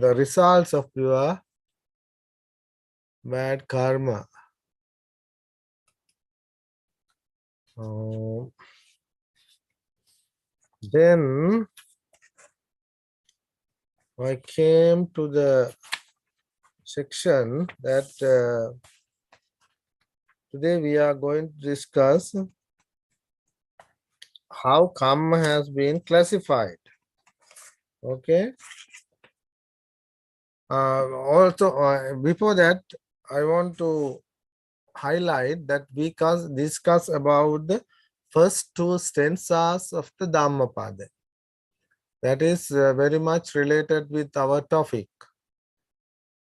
the results of your bad karma. Then I came to the section that today we are going to discuss how karma has been classified. Okay. Also, before that, I want to highlight that we can discuss about the first two stanzas of the Dhammapada. That is very much related with our topic.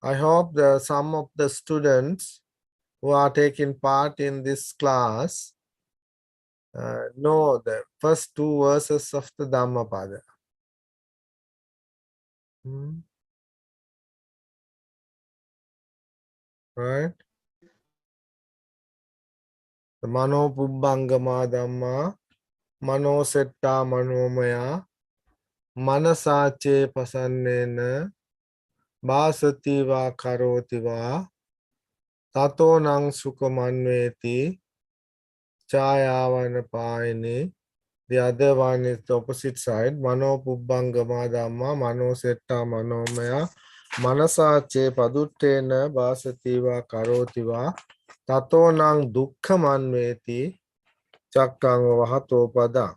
I hope some of the students who are taking part in this class know the first two verses of the Dhammapada. Right? The Mano Pubbangama Dhamma, Mano Setta Manomaya, Manasache Pasannena, Bhasati va karoti va, tato nang sukamanveti, chayavana payini. The other one is the opposite side. Mano pubbangama dhamma, mano setta manomaya, manasache paduttena bhasati va karoti va, tato nang dukkhamanveti, chakkang vahato pada.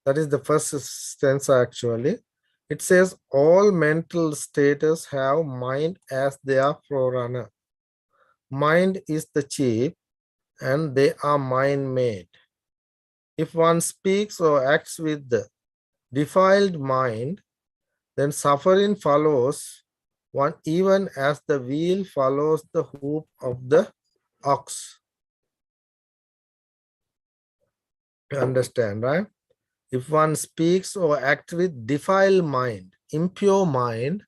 That is the first stanza actually. It says all mental states have mind as their forerunner. Mind is the chief and they are mind-made. If one speaks or acts with the defiled mind, then suffering follows one even as the wheel follows the hoof of the ox. You understand, right? If one speaks or acts with defiled mind, impure mind,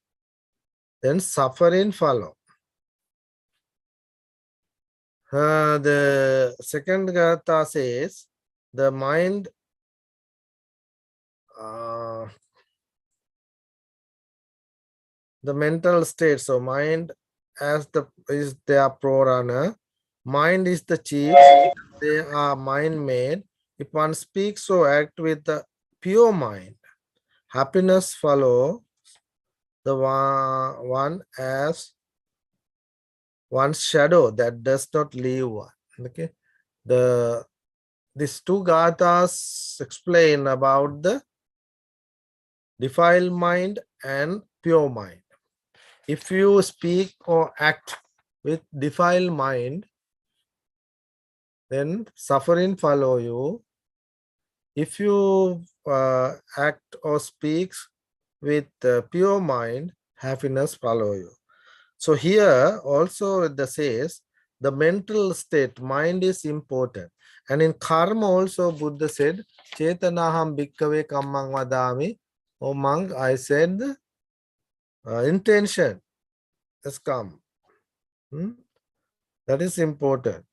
then suffering follows. The second gatha says the mind the mental state, so mind as is their forerunner, mind is the chief, they are mind made. If one speaks or act with the pure mind, happiness follow the one as one's shadow that does not leave one. Okay, these two gathas explain about the defiled mind and pure mind. If you speak or act with defiled mind, then suffering follow you. If you act or speak with pure mind, happiness follow you. So here also it says the mental state, mind is important. And in karma also Buddha said, Chetanaham bhikkhave kammang vadami. Oh monk, I said intention has come. That is important.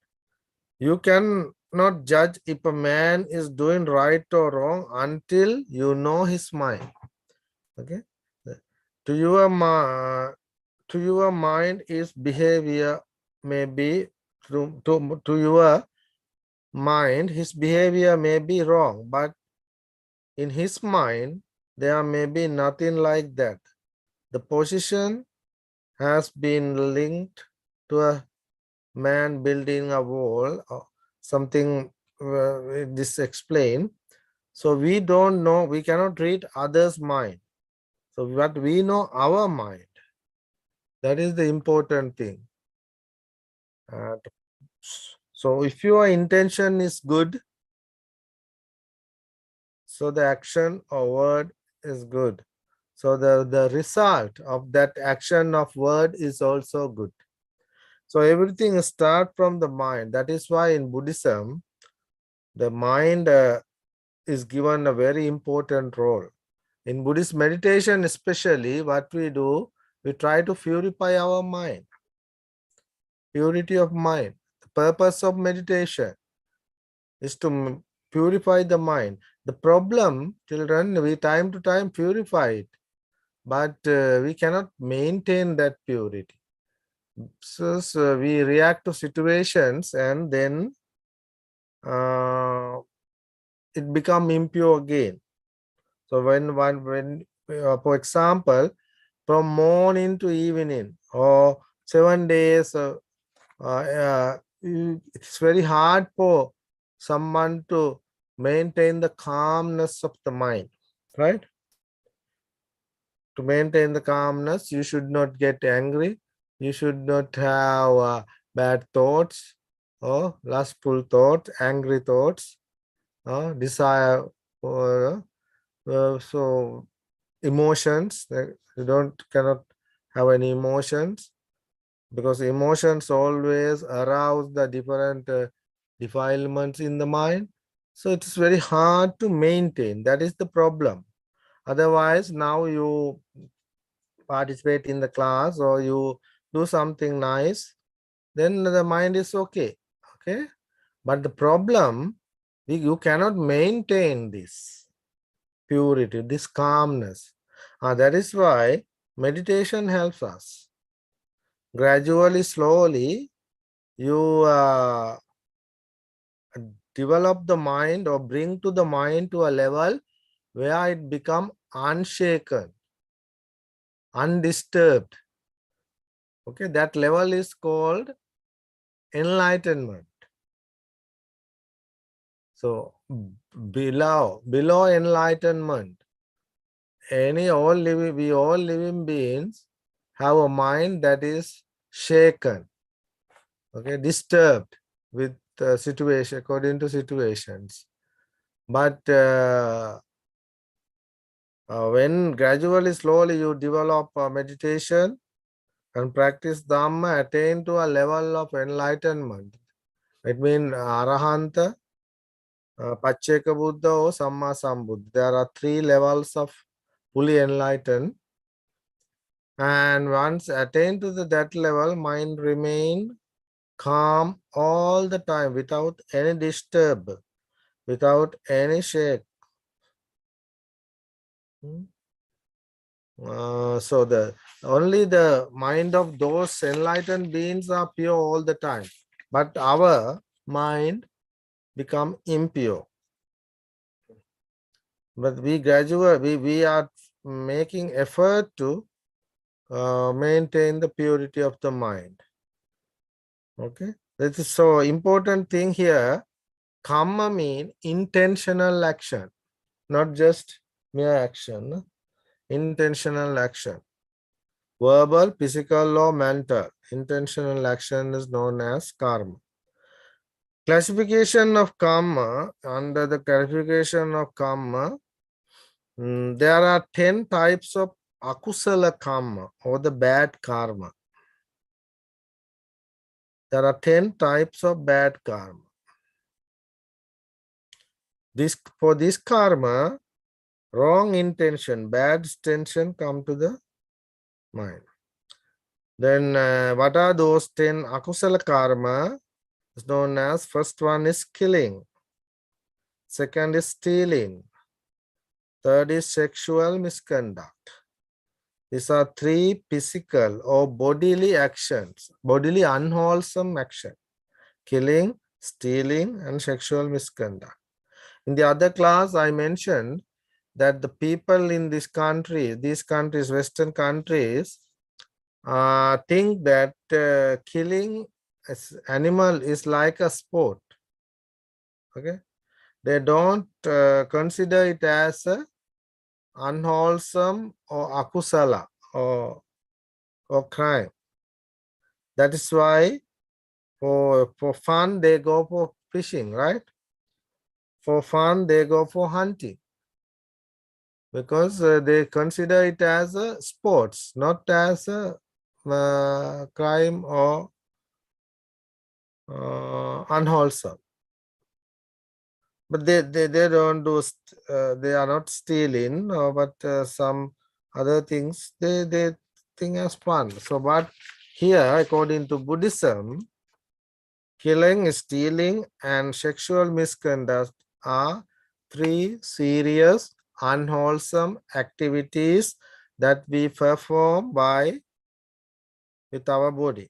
You cannot judge if a man is doing right or wrong until you know his mind. Okay. To your mind, his behavior may be to your mind, his behavior may be wrong, but in his mind, there may be nothing like that. The position has been linked to a man building a wall or something. This explained. So we don't know, we cannot read others' mind. So what we know our mind. That is the important thing. So if your intention is good, so the action or word is good. So the result of that action of word is also good. So everything starts from the mind. That is why in Buddhism, the mind is given a very important role. In Buddhist meditation especially, what we do, we try to purify our mind. Purity of mind. The purpose of meditation is to purify the mind. The problem, children, we time to time purify it. but we cannot maintain that purity. So we react to situations and then it become impure again. So for example, from morning to evening or 7 days, it's very hard for someone to maintain the calmness of the mind, right? To maintain the calmness, you should not get angry. You should not have bad thoughts or lustful thoughts, angry thoughts, desire, or so emotions. You cannot have any emotions, because emotions always arouse the different defilements in the mind. So it's very hard to maintain. That is the problem. Otherwise, now you participate in the class or you do something nice, then the mind is okay. Okay. But the problem, you cannot maintain this purity, this calmness. That is why meditation helps us. Gradually, slowly, you develop the mind or bring to the mind to a level where it become unshaken, undisturbed. Okay, that level is called enlightenment. So below enlightenment, we all living beings have a mind that is shaken, okay, disturbed with situation, according to situations. But when gradually, slowly you develop meditation and practice Dhamma, attain to a level of enlightenment. It means Arahanta, Pacceka Buddha or Samma Sambuddha. There are 3 levels of fully enlightened. And once attained to that level, mind remain calm all the time without any disturb, without any shake. So only the mind of those enlightened beings are pure all the time, but our mind become impure. But we are making effort to maintain the purity of the mind. Okay, that is so important thing here. Karma mean intentional action, not just mere action. Intentional action, verbal, physical, or mental. Intentional action is known as karma. Classification of karma. Under the classification of karma, there are 10 types of akusala karma or the bad karma. There are 10 types of bad karma. For this karma, wrong intention, bad intention come to the mind. Then what are those 10 akusala karma? It's known as, first one is killing. Second is stealing. Third is sexual misconduct. These are 3 physical or bodily actions, bodily unwholesome action. Killing, stealing, and sexual misconduct. In the other class, I mentioned that the people in this country, these countries, Western countries, think that killing animal is like a sport. Okay, they don't consider it as a unwholesome or akusala or crime. That is why for fun they go for fishing, right? For fun they go for hunting, because they consider it as a sports, not as a crime or unwholesome. But they don't do, they are not stealing, but some other things they think as fun. So, but here, according to Buddhism, killing, stealing, and sexual misconduct are 3 serious, unwholesome activities that we perform with our body.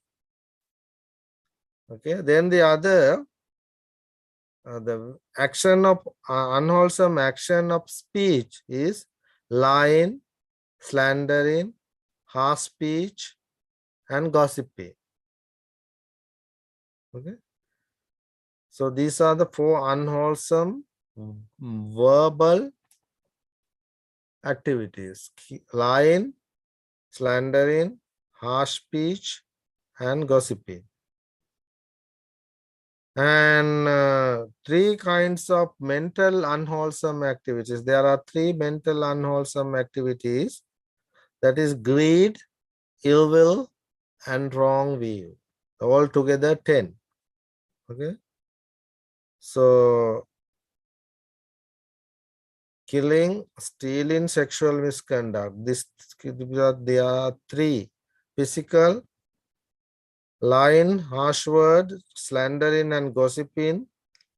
Okay, then the other, the action of unwholesome action of speech is lying, slandering, harsh speech, and gossiping. Okay, so these are the 4 unwholesome verbal activities: lying, slandering, harsh speech, and gossiping. And 3 kinds of mental unwholesome activities. There are 3 mental unwholesome activities, that is greed, ill will, and wrong view. Altogether 10. Okay, so killing, stealing, sexual misconduct. There are 3: physical, lying, harsh word, slandering, and gossiping.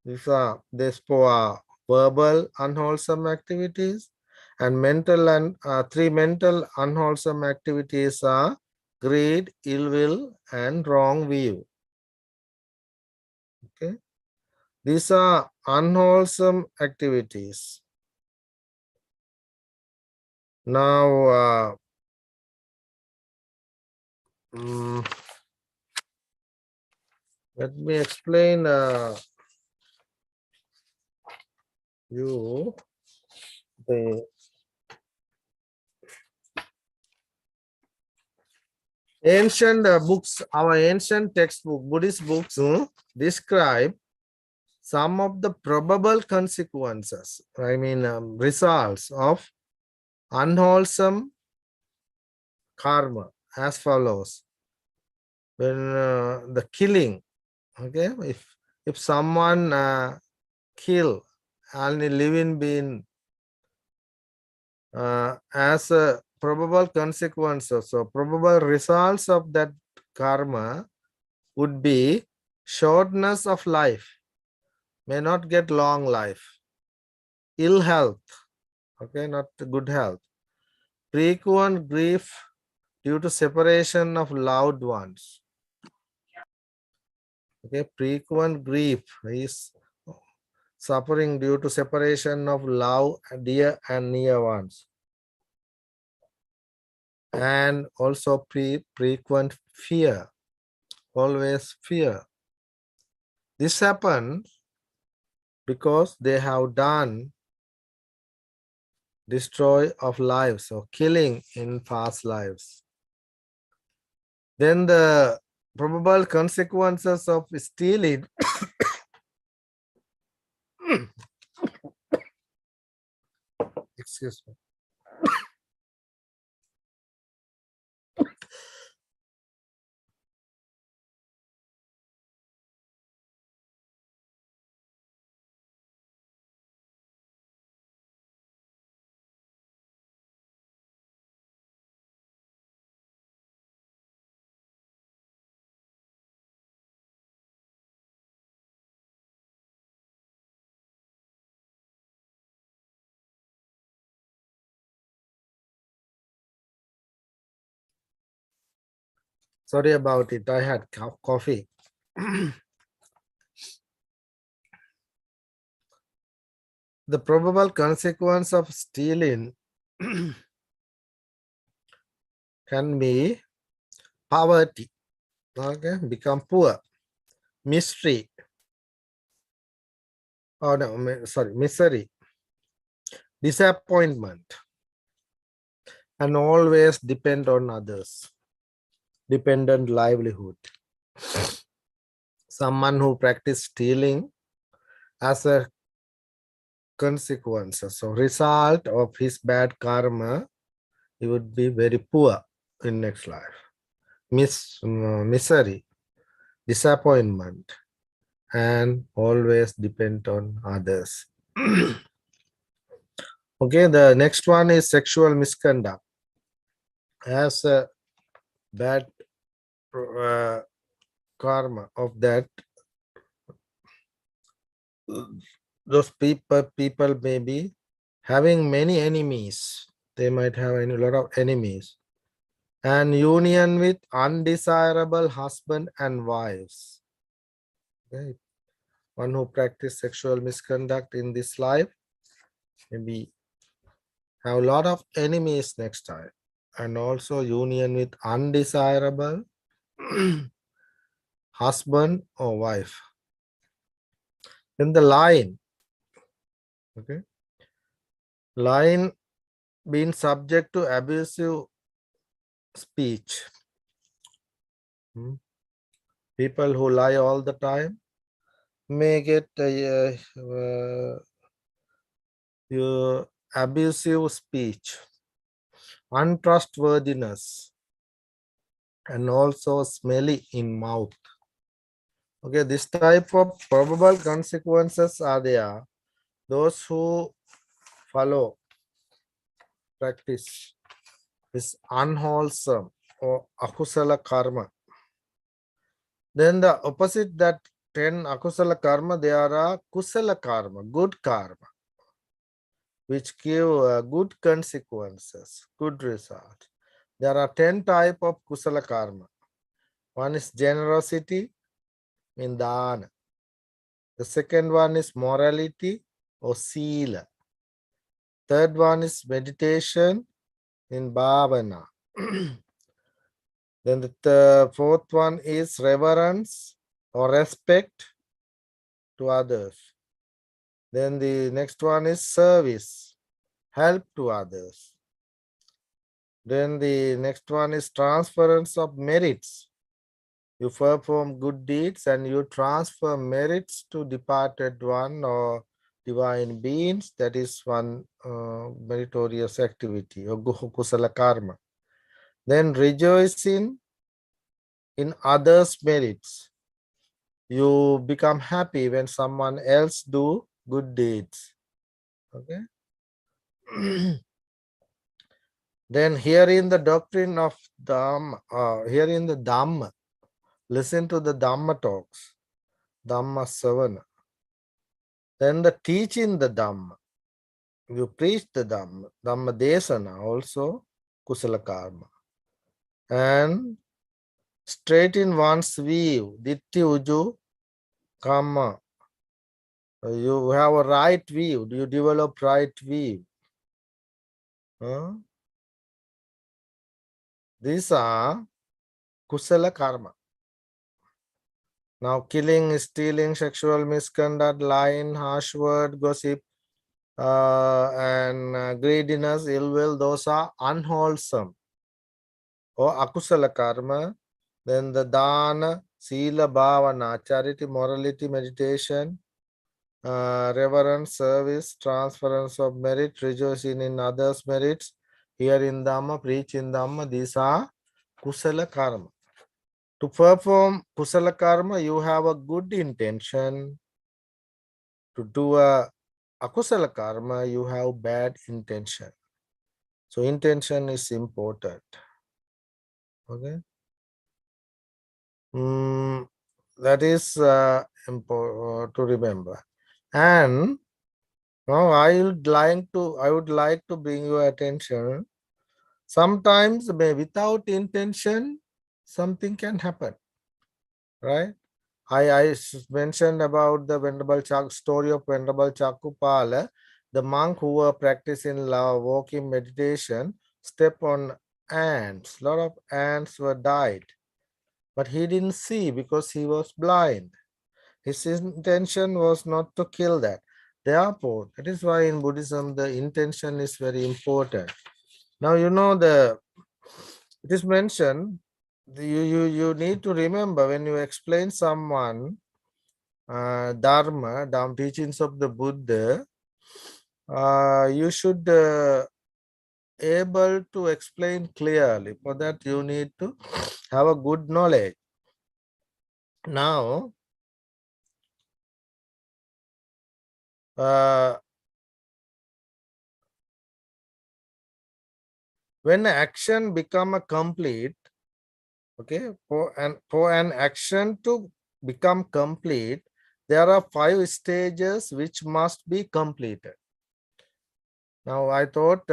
These are verbal unwholesome activities, and mental and 3 mental unwholesome activities are greed, ill will, and wrong view. Okay, these are unwholesome activities. Now, let me explain you the ancient books. Our ancient textbook, Buddhist books, describe some of the probable consequences, I mean results of unwholesome karma as follows. When the killing, okay, if someone kill any living being as a probable consequences, so probable results of that karma would be shortness of life, may not get long life, ill health, okay, not good health, frequent grief due to separation of loved ones. Okay, frequent grief is suffering due to separation of love, dear and near ones. And also frequent fear, always fear. This happens because they have done destroy of lives or killing in past lives. Then the probable consequences of stealing excuse me. Sorry about it, I had coffee. The probable consequence of stealing can be poverty, okay, become poor, mystery, oh no, sorry, misery, disappointment, and always depend on others, dependent livelihood. Someone who practice stealing as a consequence, so result of his bad karma, he would be very poor in next life. Misery, disappointment, and always depend on others. Okay, the next one is sexual misconduct. As a bad karma of that, those people may be having many enemies, They might have a lot of enemies. And union with undesirable husband and wives. Okay. One who practice sexual misconduct in this life maybe have a lot of enemies next time. And also union with undesirable husband or wife. Then the line, okay, line being subject to abusive speech. People who lie all the time may get abusive speech, untrustworthiness, and also smelly in mouth. Okay, this type of probable consequences are there. Those who follow, practice is unwholesome or akusala karma. Then the opposite, that 10 akusala karma, they are kusala karma, good karma, which give good consequences, good result. There are 10 type of kusala karma. One is generosity, in dana. The second one is morality or sila. Third one is meditation in bhavana. Then the fourth one is reverence or respect to others. Then the next one is service, help to others. Then the next one is transference of merits. You perform good deeds and you transfer merits to departed one or divine beings. That is one meritorious activity or kusala karma. Then rejoicing in others' merits. You become happy when someone else do good deeds. Okay. Then here in the doctrine of Dhamma, here in the Dhamma, listen to the Dhamma talks, Dhamma Savana. Then the teaching the Dhamma, you preach the Dhamma, Dhamma Desana also Kusala Karma. And straighten one's view, Ditti Uju Karma. You have a right view, you develop right view. These are Kusala Karma. Now killing, stealing, sexual misconduct, lying, harsh word, gossip, and greediness, ill will, those are unwholesome or akusala karma. Then the dana, sila, bhavana, charity, morality, meditation, reverence, service, transference of merit, rejoicing in others' merits, hear in Dhamma, preach in Dhamma, these are kusala karma. To perform kusala karma, you have a good intention. To do a akusala karma, you have bad intention. So intention is important. Okay. That is important to remember. And now I would like to bring your attention. Sometimes without intention, something can happen. Right? I mentioned about the Venerable story of Venerable Chakupala, the monk who were practicing walking meditation, step on ants. A lot of ants were died, but he didn't see because he was blind. His intention was not to kill that. Therefore, that is why in Buddhism the intention is very important. Now you know it is mentioned. You need to remember when you explain someone Dharma, teachings of the Buddha, you should able to explain clearly. For that, you need to have a good knowledge. Now, when action become a complete, okay, for an action to become complete, there are 5 stages which must be completed. Now, I thought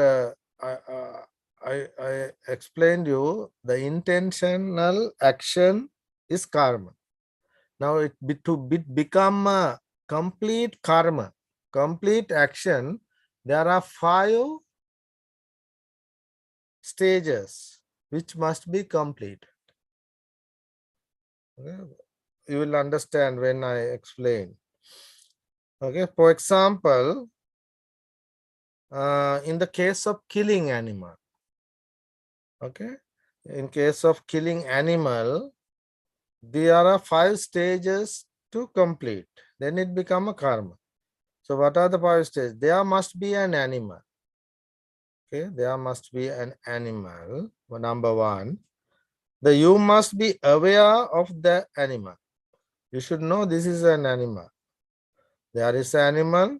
I explained you the intentional action is karma. Now become a complete karma, complete action, there are 5 stages which must be completed. Okay? You will understand when I explain. Okay, for example, in the case of killing animal, okay, in case of killing animal, there are 5 stages to complete. Then it become a karma. So what are the 5 stages? There must be an animal. Okay, there must be an animal. Number 1, you must be aware of the animal. You should know this is an animal. There is an animal.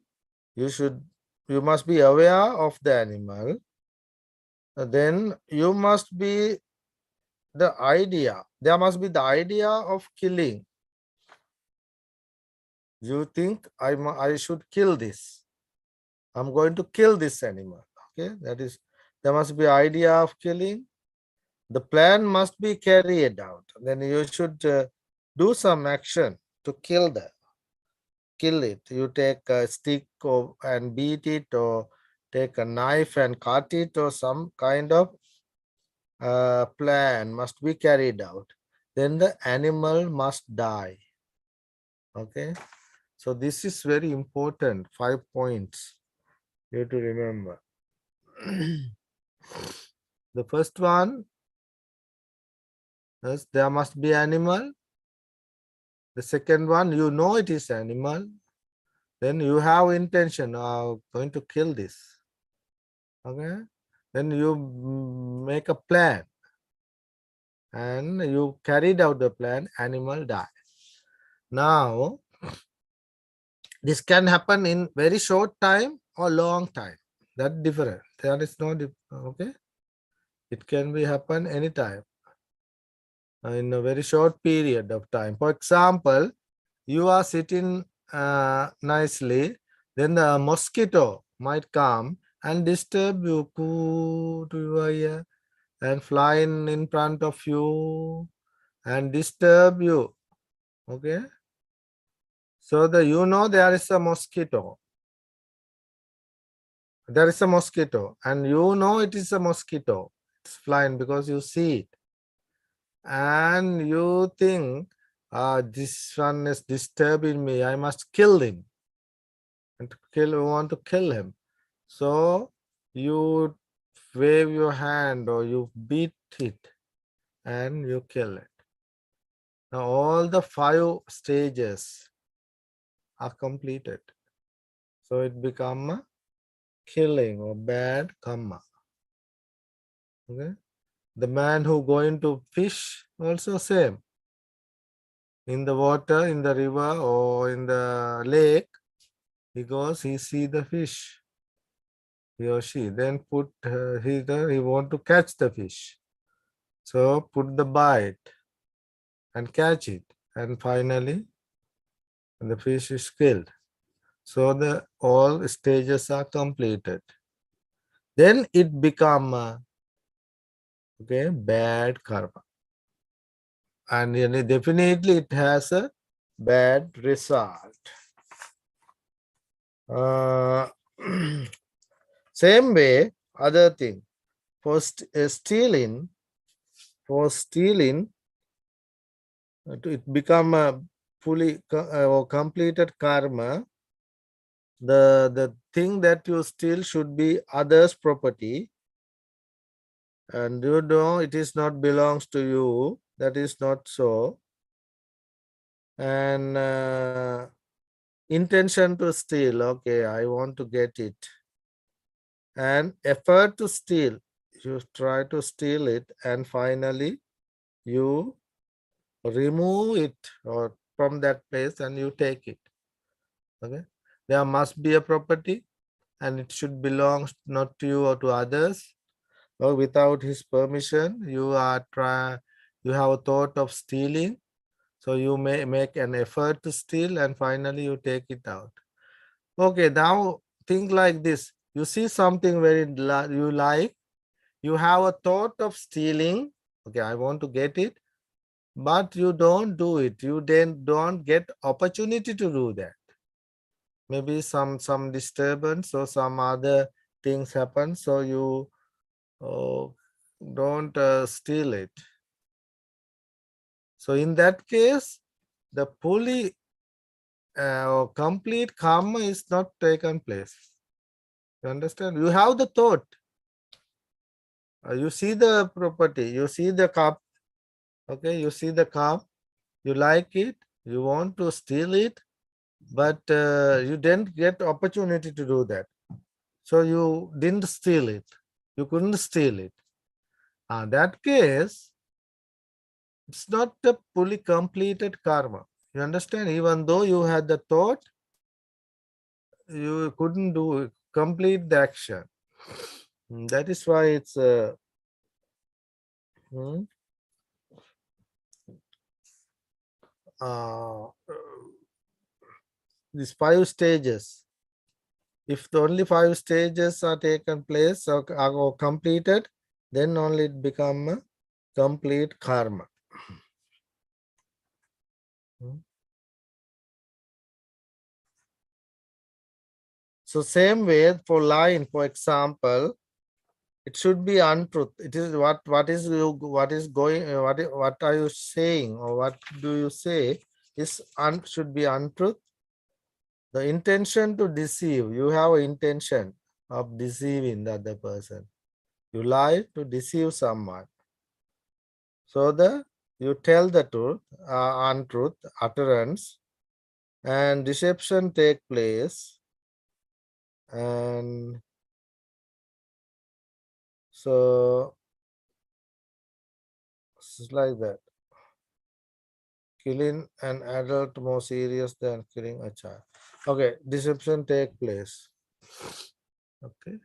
You must be aware of the animal. Then you must be the idea. There must be the idea of killing. You think I should kill this. I'm going to kill this animal. Okay, there must be idea of killing. The plan must be carried out. Then you should do some action to kill it. You take a stick and beat it, or take a knife and cut it, or some kind of plan must be carried out. Then the animal must die. Okay, so this is very important. 5 points you have to remember. The first one is there must be animal. The second one, you know it is animal. Then you have intention of going to kill this. Okay, then you make a plan and you carried out the plan, animal die. Now this can happen in very short time or long time. That different. There is no okay. It can be happen anytime in a very short period of time. For example, you are sitting nicely, then the mosquito might come and disturb you, coo to your ear, and fly in front of you and disturb you. Okay, so you know there is a mosquito. There is a mosquito, and you know it is a mosquito. It's flying because you see it, and you think, this one is disturbing me. I must kill him. And want to kill him. So you wave your hand or you beat it and you kill it. Now all the 5 stages are completed. So it become a killing or bad karma. Okay. The man who going to fish also same. In the water, in the river or in the lake, because he see the fish. He or she then put he want to catch the fish. So put the bite and catch it, and finally the fish is killed. So the all stages are completed. Then it become okay, bad karma, and definitely it has a bad result. Same way, other thing, for stealing, it become a fully or completed karma. The thing that you steal should be others' property, and you know it is not belongs to you. That is not so. And intention to steal, okay, I want to get it, and effort to steal, you try to steal it, and finally you remove it or from that place and you take it. Okay, there must be a property and it should belong not to you or to others, or without his permission you have a thought of stealing, so you may make an effort to steal and finally you take it out. Okay, now think like this. You see something you like, you have a thought of stealing. Okay, I want to get it, but you don't do it. You then don't get opportunity to do that. Maybe some disturbance or some other things happen, so you don't steal it. So in that case, the fully or complete karma is not taken place. You understand? You have the thought. You see the property. You see the cup. Okay, you see the cup. You like it. You want to steal it, but you didn't get opportunity to do that. So you didn't steal it. You couldn't steal it. In that case, it's not a fully completed karma. You understand? Even though you had the thought, you couldn't complete the action. That is why it's these 5 stages. If the only 5 stages are taken place or are completed, then only it become a complete karma. So same way for lying, for example, it should be untruth. It is what is going, what are you saying, or what do you say is should be untruth. The intention to deceive, you have an intention of deceiving the other person. You lie to deceive someone. So you tell the truth, untruth, utterance, and deception take place. And so it's like that. Killing an adult more serious than killing a child. Okay, deception take place. Okay,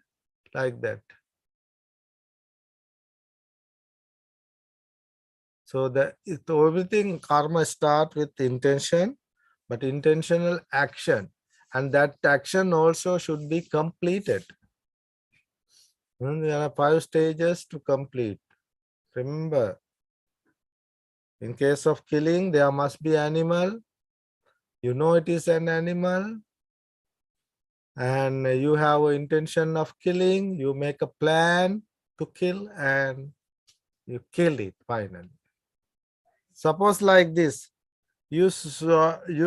like that. So everything karma start with intention, but intentional action, and that action also should be completed. There are 5 stages to complete. Remember, in case of killing, there must be animal. You know it is an animal, and you have an intention of killing. You make a plan to kill, and you kill it finally. Suppose like this, you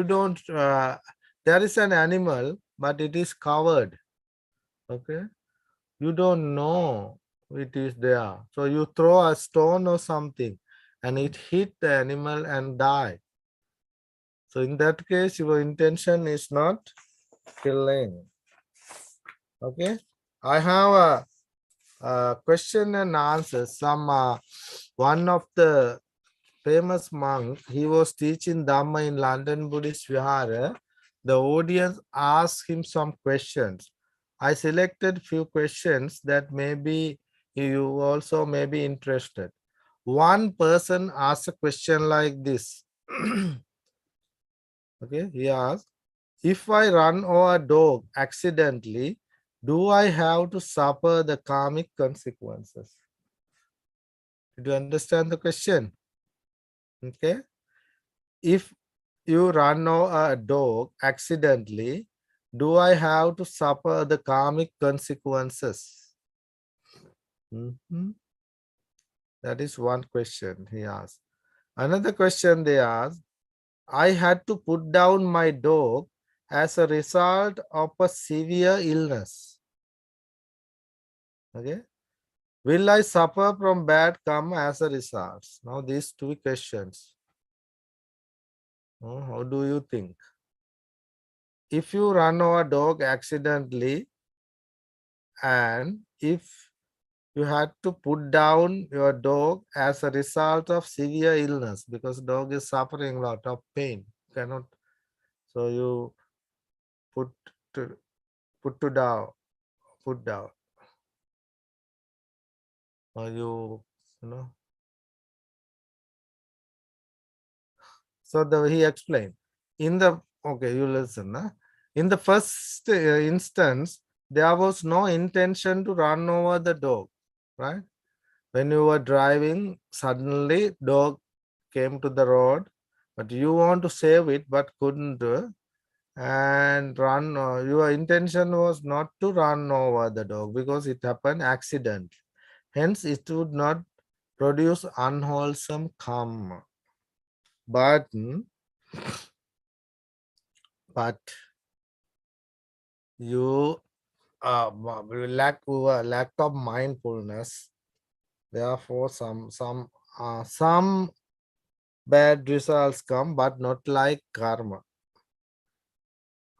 don't. There is an animal, but it is covered. Okay, you don't know it is there, so you throw a stone or something, and it hit the animal and die. So in that case, your intention is not killing. Okay, I have a question and answer. One of the famous monk, he was teaching Dhamma in London Buddhist Vihara. The audience asked him some questions. I selected few questions that maybe you also may be interested. One person asked a question like this. Okay, he asked, if I run over a dog accidentally, do I have to suffer the karmic consequences? Did you understand the question? Okay. If you run over a dog accidentally, do I have to suffer the karmic consequences? That is one question he asked. Another question they asked, I had to put down my dog as a result of a severe illness. Okay. Will I suffer from bad karma as a result? Now these 2 questions. How do you think? If you run over a dog accidentally, and if you had to put down your dog as a result of severe illness, because dog is suffering a lot of pain, cannot, so you put down, or you know. So he explained in the, okay, you listen. In the first instance, there was no intention to run over the dog, right? When you were driving, suddenly dog came to the road, but you want to save it but couldn't and run. Your intention was not to run over the dog because it happened accident. Hence, it would not produce unwholesome karma. But you lack of mindfulness. Therefore, some bad results come, but not like karma.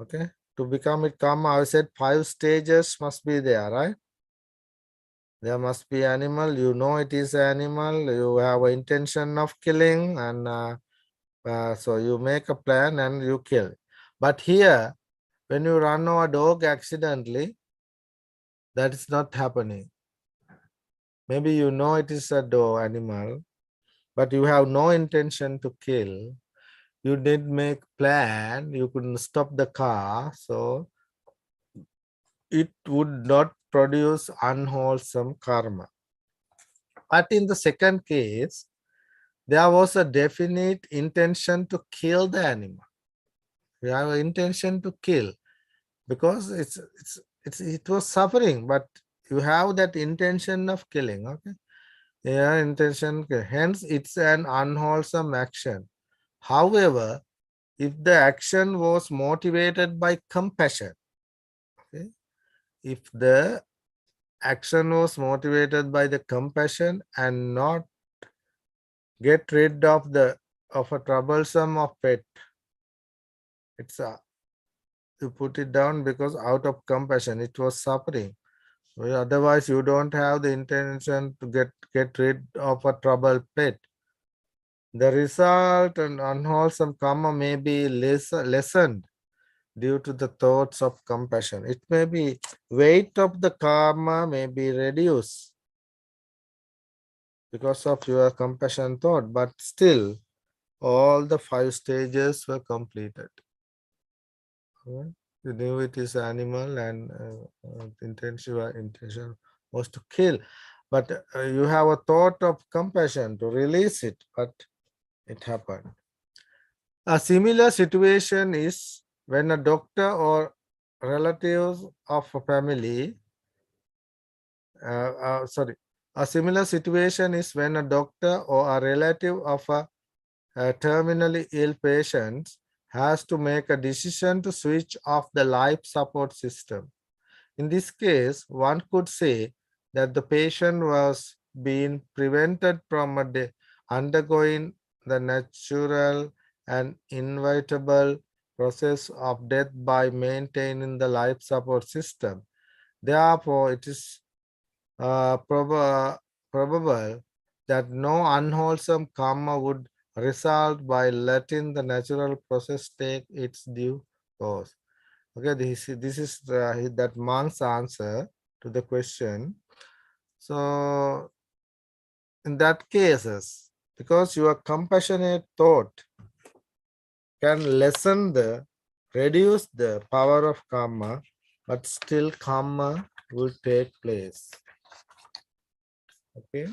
Okay, to become it karma, I said 5 stages must be there, right? There must be animal. You know it is animal. You have an intention of killing, and so you make a plan and you kill. But here, when you run over a dog accidentally, that is not happening. Maybe you know it is a dog animal, but you have no intention to kill. You did make plan. You couldn't stop the car, so it would not produce unwholesome karma. But in the second case, there was a definite intention to kill the animal. We have an intention to kill because it was suffering, but you have that intention of killing. Okay, yeah, intention. Hence, it's an unwholesome action. However, if the action was motivated by compassion, okay, if the action was motivated by the compassion and not get rid of a troublesome of pet, it's a you put it down because out of compassion it was suffering. Well, otherwise you don't have the intention to get rid of a troubled pet. The result and unwholesome karma may be lessened due to the thoughts of compassion. It may be weight of the karma may be reduced because of your compassion thought, but still all the 5 stages were completed. Okay? You knew it is animal and intention was to kill, but you have a thought of compassion to release it, but it happened. A similar situation is when a doctor or relatives of a family, sorry, a similar situation is when a doctor or a relative of a terminally ill patient has to make a decision to switch off the life support system. In this case, one could say that the patient was being prevented from undergoing the natural and inevitable process of death by maintaining the life support system. Therefore, it is probable that no unwholesome karma would result by letting the natural process take its due course. Okay, this is that monk's answer to the question. So in that cases, because your compassionate thought can reduce the power of karma, but still karma will take place. Okay.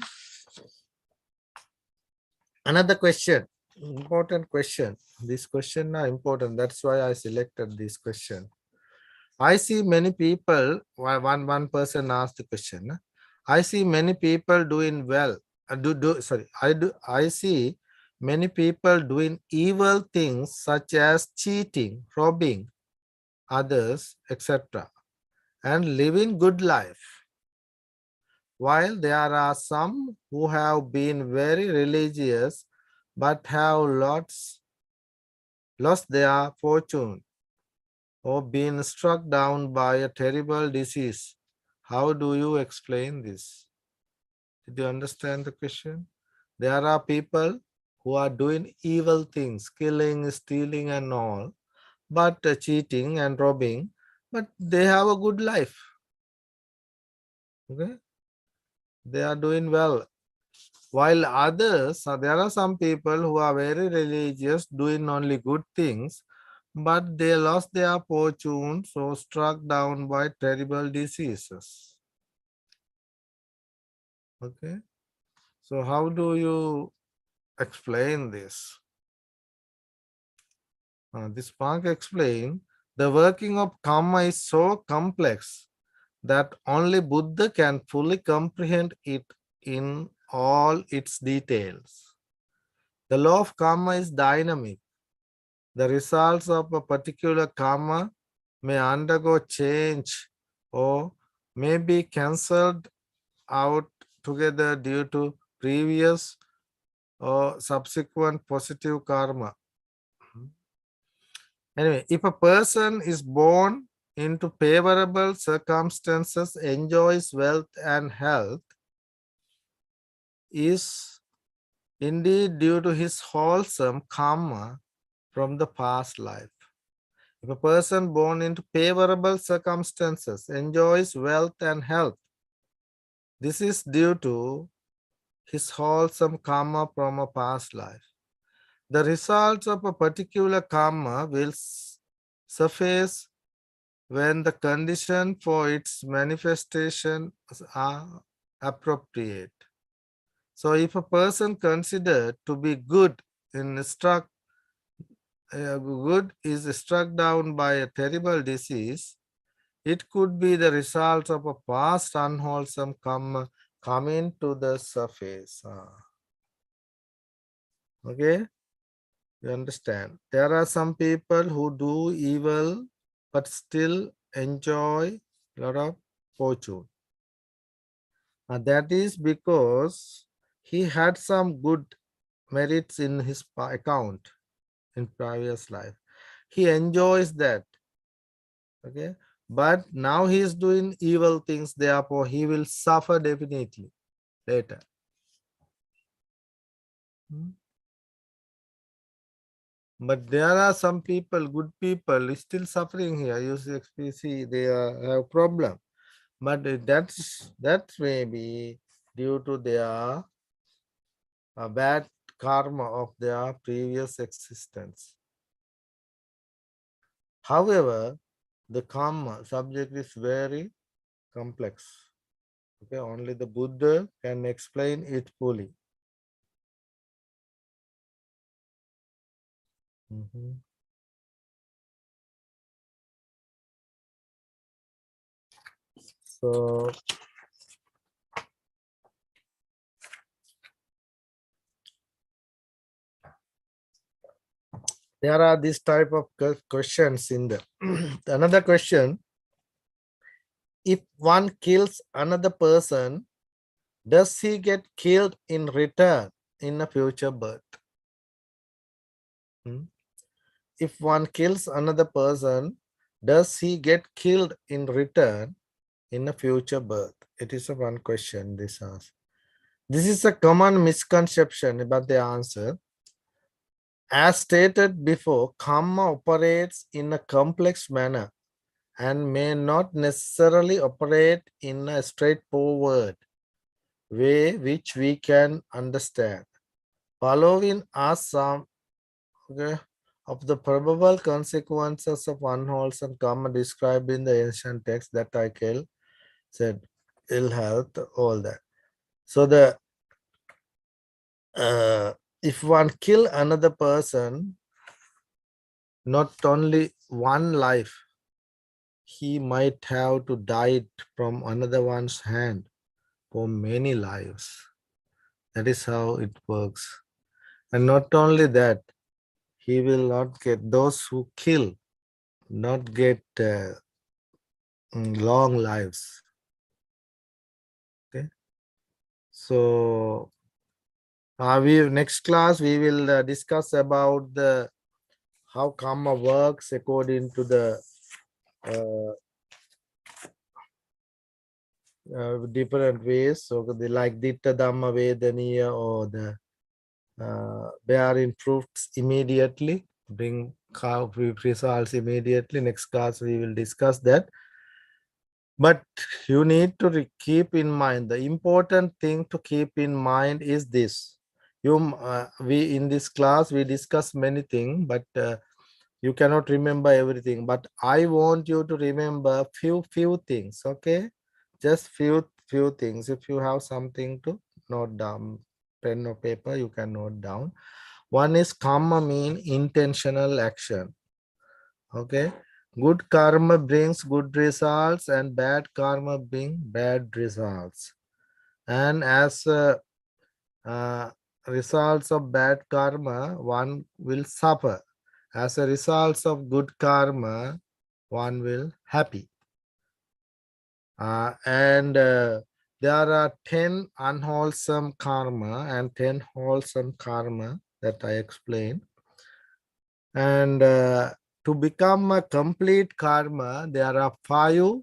Another question, important question. This question are important. That's why I selected this question. I see many people, one person asked the question. I see many people doing well. I see many people doing evil things such as cheating, robbing others, etc. and living good life. While there are some who have been very religious but have lost their fortune or been struck down by a terrible disease. How do you explain this? Did you understand the question? There are people who are doing evil things, killing, stealing and all, but cheating and robbing, but they have a good life. Okay? They are doing well. While others, there are some people who are very religious, doing only good things, but they lost their fortunes or struck down by terrible diseases. Okay, so how do you explain this? This Mark explained the working of karma is so complex that only Buddha can fully comprehend it in all its details. The law of karma is dynamic. The results of a particular karma may undergo change or may be cancelled out together due to previous or subsequent positive karma. Anyway, if a person is born into favorable circumstances, enjoys wealth and health, is indeed due to his wholesome karma from the past life. If a person born into favorable circumstances enjoys wealth and health, this is due to his wholesome karma from a past life. The results of a particular karma will surface when the condition for its manifestation are appropriate. So if a person considered to be good is struck down by a terrible disease, it could be the result of a past unwholesome karma coming to the surface. Okay, you understand? There are some people who do evil but still enjoy a lot of fortune. That is because he had some good merits in his account in previous life. He enjoys that. Okay, but now he is doing evil things, therefore he will suffer definitely later. But there are some people, good people, still suffering here. You see, they have problem, but that may be due to their bad karma of their previous existence. However, the karma subject is very complex. Okay, only the Buddha can explain it fully. So there are this type of questions in the another question. If one kills another person, does he get killed in return in a future birth? If one kills another person, does he get killed in return in a future birth? It is a one question this asks. This is a common misconception about the answer. As stated before, karma operates in a complex manner and may not necessarily operate in a straightforward way which we can understand. Following are some of the probable consequences of unwholesome karma described in the ancient text that I said, ill health, all that. So if one kill another person, not only one life, he might have to die from another one's hand for many lives. That is how it works. And not only that, he will not get, those who kill, not get long lives. Okay. So next class we will discuss about the how karma works according to the different ways. So like Ditta Dhamma Vedaniya or the bearing fruits immediately, bring results immediately. Next class we will discuss that. But you need to keep in mind, the important thing to keep in mind is this. We in this class we discuss many things, but You cannot remember everything, but I want you to remember few things, okay? Just few things. If you have something to note down, pen or paper, you can note down. One is karma mean intentional action. Okay. Good karma brings good results and bad karma brings bad results. And as uh, results of bad karma, one will suffer. As a result of good karma, one will happy. And there are 10 unwholesome karma and 10 wholesome karma that I explained. And to become a complete karma, there are 5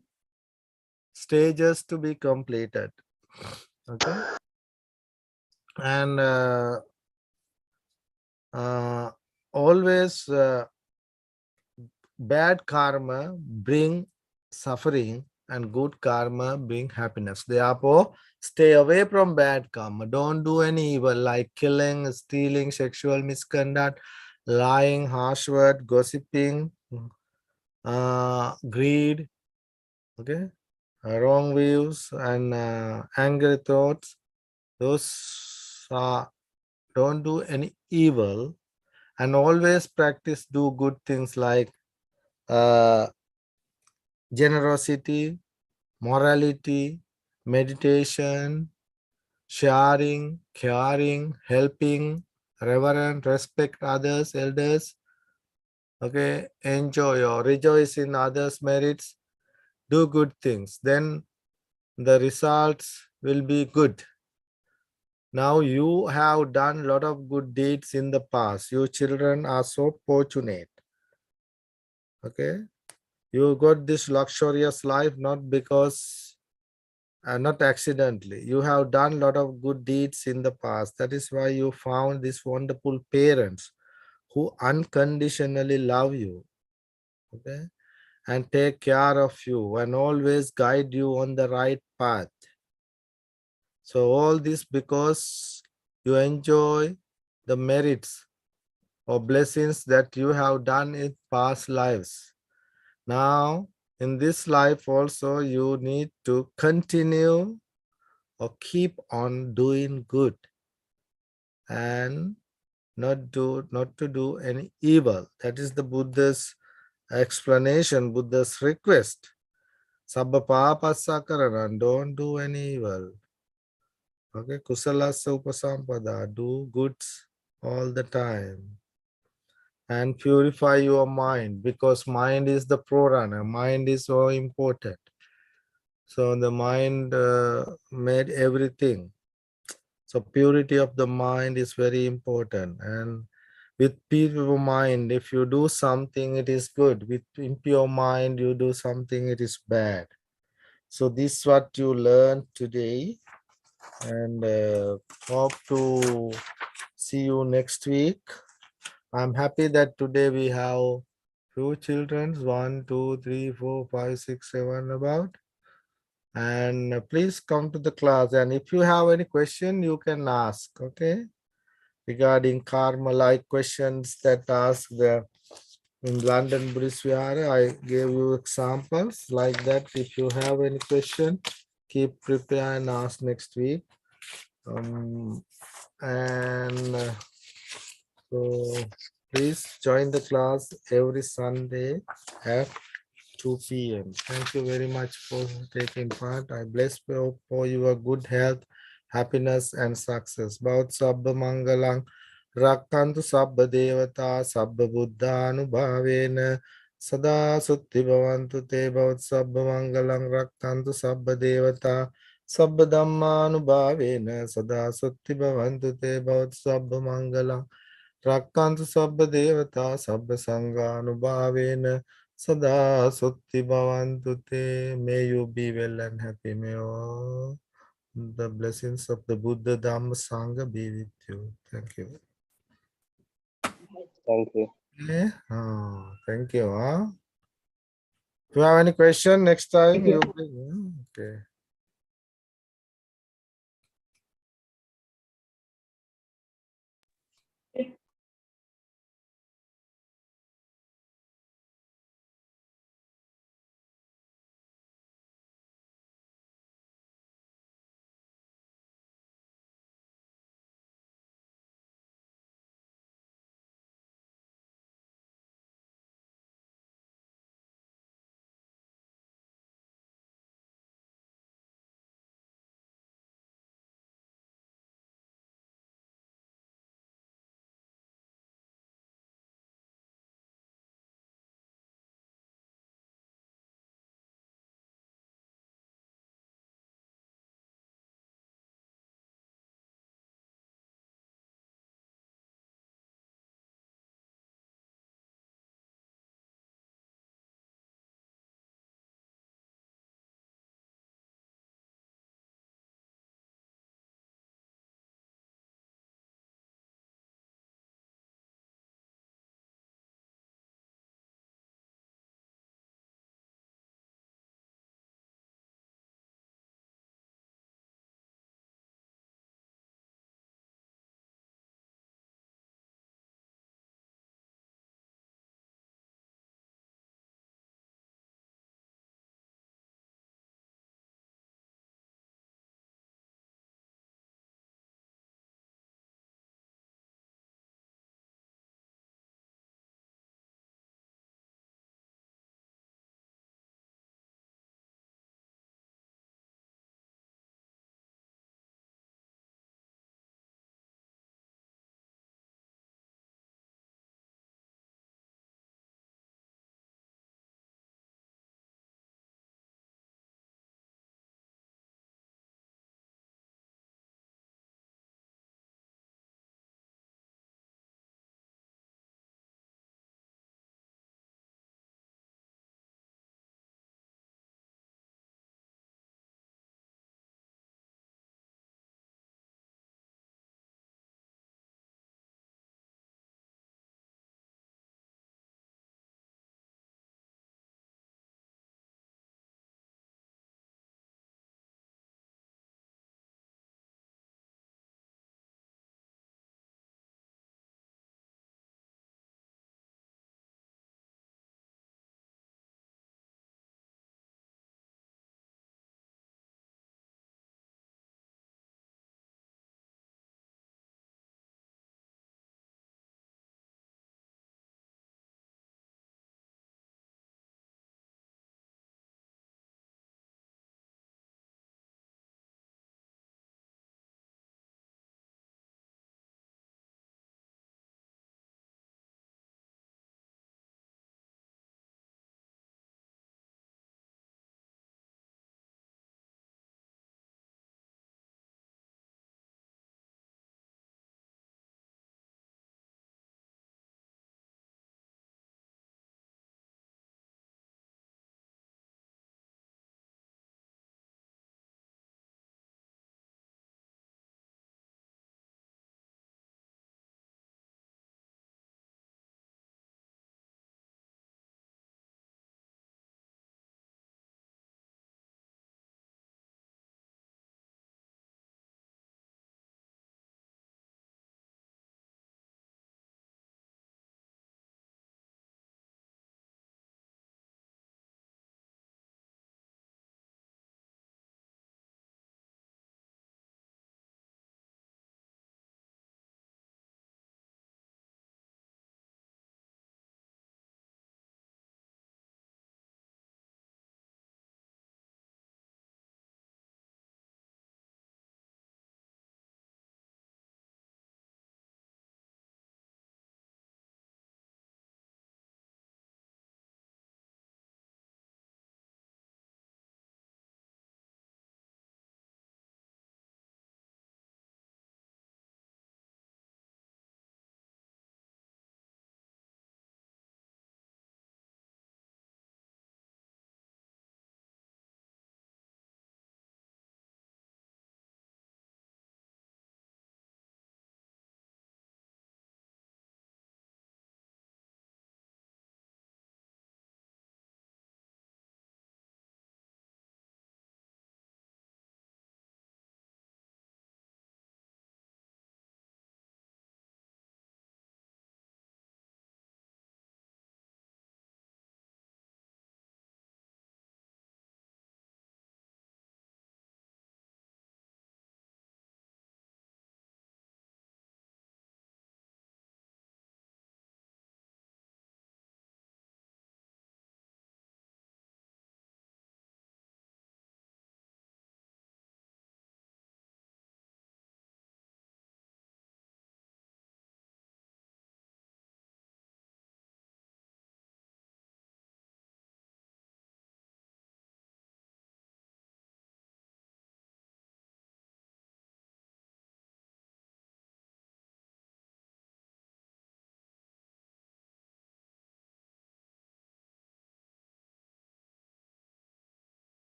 stages to be completed. Okay. And always bad karma bring suffering and good karma bring happiness. Therefore, stay away from bad karma. Don't do any evil like killing, stealing, sexual misconduct, lying, harsh word, gossiping, greed, okay, wrong views and angry thoughts. Those are, don't do any evil, and always practice do good things like uh, generosity, morality, meditation, sharing, caring, helping, reverent, respect others, elders. Okay, enjoy or rejoice in others' merits, do good things. Then the results will be good. Now you have done a lot of good deeds in the past. Your children are so fortunate. Okay, you got this luxurious life not because not accidentally. You have done a lot of good deeds in the past. That is why you found these wonderful parents who unconditionally love you, okay, and take care of you and always guide you on the right path. So all this because you enjoy the merits or blessings that you have done in past lives. Now, in this life also, you need to continue or keep on doing good and not to do any evil. That is the Buddha's explanation, Buddha's request. Sabba papassa karana, don't do any evil. Okay, kusalasa upasampada, do goods all the time. And purify your mind, because mind is the prarana. Mind is so important. So the mind made everything. So purity of the mind is very important. And with pure mind, if you do something, it is good. With impure mind, you do something, it is bad. So this is what you learned today. And hope to see you next week. I'm happy that today we have few children, 1, 2, 3, 4, 5, 6, 7 about. And please come to the class. And if you have any question, you can ask, okay? Regarding karma, like questions that ask the in London Buddhist Vihara, I gave you examples like that. If you have any question, keep prepare and ask next week. And so please join the class every Sunday at 2 p.m. Thank you very much for taking part. I bless you for your good health, happiness, and success. Bhavat Sabba Mangalang Rakkantu Sabba Devata Sabba Buddha Anubhavena Sada Sutti Bhavantu Te Bhavat Sabba Mangalang Rakkantu Sabba Devata Sabba Dhamma Anubhavena Sada Sutti Bhavantu Te Bhavat Sabba Mangalang Rakkantu Sabba Devata Sabba Sangha Anubhavena Sada Sutti Bhavantu Te. May you be well and happy. May all the blessings of the Buddha Dhamma Sangha be with you. Thank you. Thank you. Okay. Thank you. If you have any question next time, you bring. Okay.